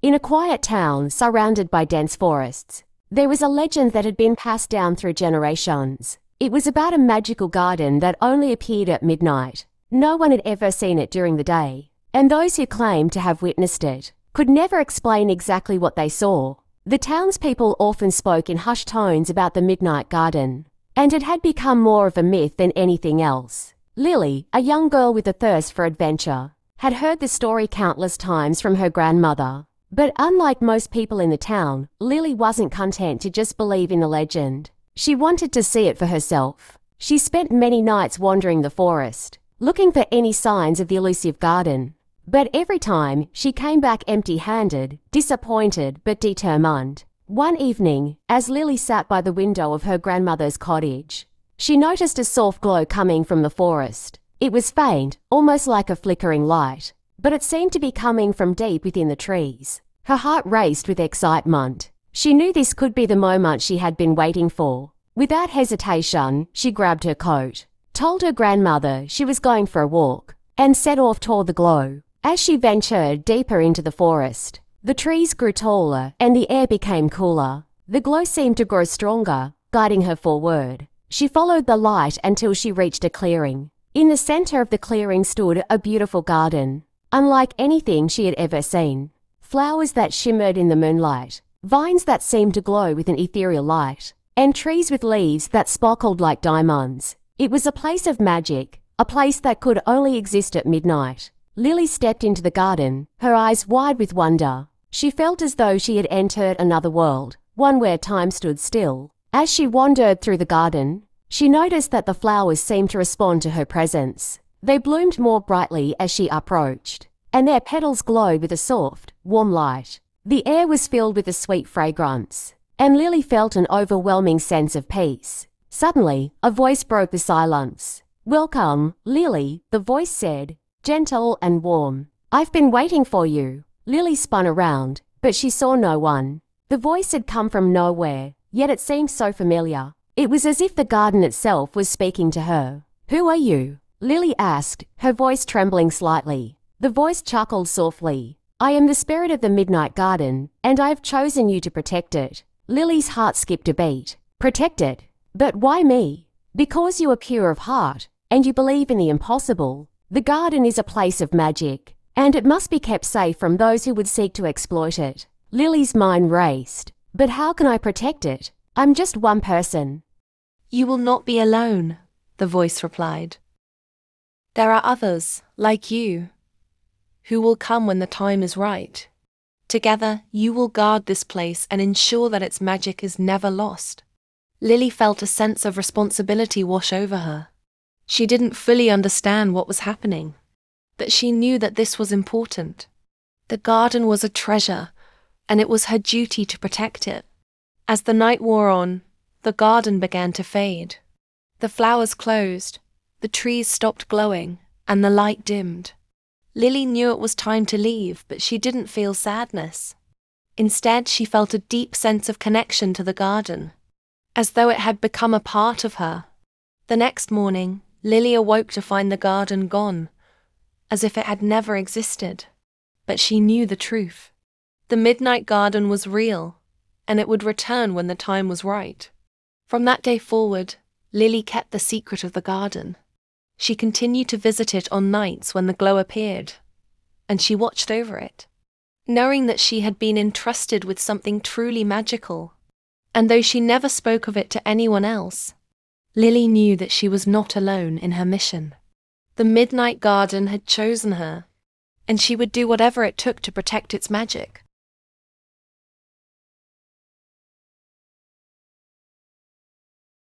In a quiet town surrounded by dense forests, there was a legend that had been passed down through generations. It was about a magical garden that only appeared at midnight. No one had ever seen it during the day, and those who claimed to have witnessed it could never explain exactly what they saw. The townspeople often spoke in hushed tones about the midnight garden, and it had become more of a myth than anything else. Lily, a young girl with a thirst for adventure, had heard the story countless times from her grandmother. But unlike most people in the town, Lily wasn't content to just believe in the legend. She wanted to see it for herself. She spent many nights wandering the forest, looking for any signs of the elusive garden. But every time, she came back empty-handed, disappointed but determined. One evening, as Lily sat by the window of her grandmother's cottage, she noticed a soft glow coming from the forest. It was faint, almost like a flickering light, but it seemed to be coming from deep within the trees. Her heart raced with excitement. She knew this could be the moment she had been waiting for. Without hesitation, she grabbed her coat, told her grandmother she was going for a walk, and set off toward the glow. As she ventured deeper into the forest, the trees grew taller and the air became cooler. The glow seemed to grow stronger, guiding her forward. She followed the light until she reached a clearing. In the center of the clearing stood a beautiful garden, unlike anything she had ever seen. Flowers that shimmered in the moonlight, vines that seemed to glow with an ethereal light, and trees with leaves that sparkled like diamonds. It was a place of magic, a place that could only exist at midnight. Lily stepped into the garden, her eyes wide with wonder. She felt as though she had entered another world, one where time stood still. As she wandered through the garden, she noticed that the flowers seemed to respond to her presence. They bloomed more brightly as she approached, and their petals glowed with a soft, warm light. The air was filled with a sweet fragrance, and Lily felt an overwhelming sense of peace. Suddenly, a voice broke the silence. "Welcome, Lily," the voice said, gentle and warm. "I've been waiting for you." Lily spun around, but she saw no one. The voice had come from nowhere, yet it seemed so familiar. It was as if the garden itself was speaking to her. "Who are you?" Lily asked, her voice trembling slightly. The voice chuckled softly. "I am the spirit of the midnight garden, and I have chosen you to protect it." Lily's heart skipped a beat. Protect it? But why me? Because you are pure of heart, and you believe in the impossible. The garden is a place of magic, and it must be kept safe from those who would seek to exploit it. Lily's mind raced. But how can I protect it? I'm just one person. "You will not be alone," the voice replied. "There are others, like you, who will come when the time is right. Together, you will guard this place and ensure that its magic is never lost." Lily felt a sense of responsibility wash over her. She didn't fully understand what was happening, but she knew that this was important. The garden was a treasure, and it was her duty to protect it. As the night wore on, the garden began to fade. The flowers closed, the trees stopped glowing, and the light dimmed. Lily knew it was time to leave, but she didn't feel sadness. Instead, she felt a deep sense of connection to the garden, as though it had become a part of her. The next morning, Lily awoke to find the garden gone, as if it had never existed. But she knew the truth. The midnight garden was real, and it would return when the time was right. From that day forward, Lily kept the secret of the garden. She continued to visit it on nights when the glow appeared, and she watched over it, knowing that she had been entrusted with something truly magical. And though she never spoke of it to anyone else, Lily knew that she was not alone in her mission. The midnight garden had chosen her, and she would do whatever it took to protect its magic.